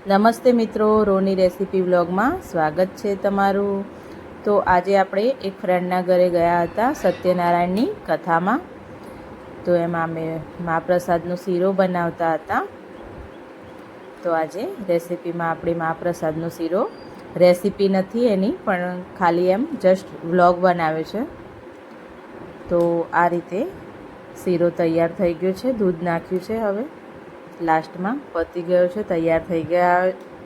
નમસ્તે મિત્રો, રોની રેસીપી વ્લોગમાં સ્વાગત છે તમારું। તો આજે આપણે એક ફ્રેન્ડના ઘરે ગયા હતા સત્યનારાયણની કથામાં। તો એમાં અમે મહાપ્રસાદનો શીરો બનાવતા હતા। તો આજે રેસીપીમાં આપણે મહાપ્રસાદનો શીરો રેસીપી નથી એની, પણ ખાલી એમ જસ્ટ વ્લોગ બનાવ્યો છે। તો આ રીતે શીરો તૈયાર થઈ ગયો છે, દૂધ નાખ્યું છે, હવે લાસ્ટમાં પતી ગયો છે, તૈયાર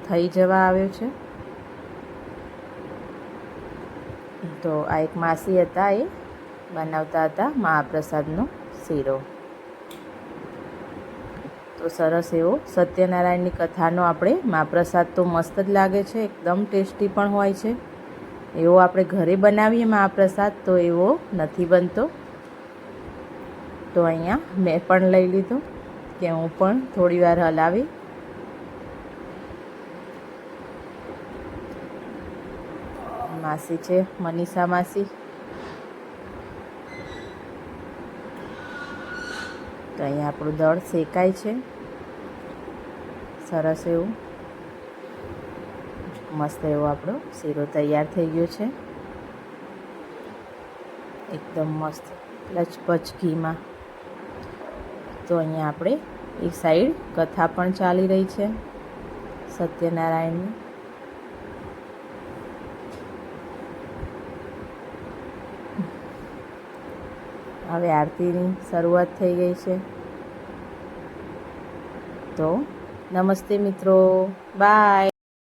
થઈ જવા આવ્યો છે। તો આ એક માસી હતા, એ બનાવતા હતા મહાપ્રસાદનો શીરો। તો સરસ એવો સત્યનારાયણની કથાનો આપણે મહાપ્રસાદ તો મસ્ત જ લાગે છે, એકદમ ટેસ્ટી પણ હોય છે। એવો આપણે ઘરે બનાવીએ મહાપ્રસાદ તો એવો નથી બનતો। તો અહીંયા મેં પણ લઈ લીધો કે હું પણ થોડી વાર હલાવી। માસી છે મનીષા માસી। તો અહીંયા આપણું દળ શેકાય છે, સરસ એવું મસ્ત એવો આપણો શીરો તૈયાર થઈ ગયો છે, એકદમ મસ્ત લચપચ ઘીમાં। તો અહીંયા આપણે એક સાઈડ કથા પણ ચાલી રહી છે સત્યનારાયણની। હવે આરતીની શરૂઆત થઈ ગઈ છે। તો નમસ્તે મિત્રો, બાય।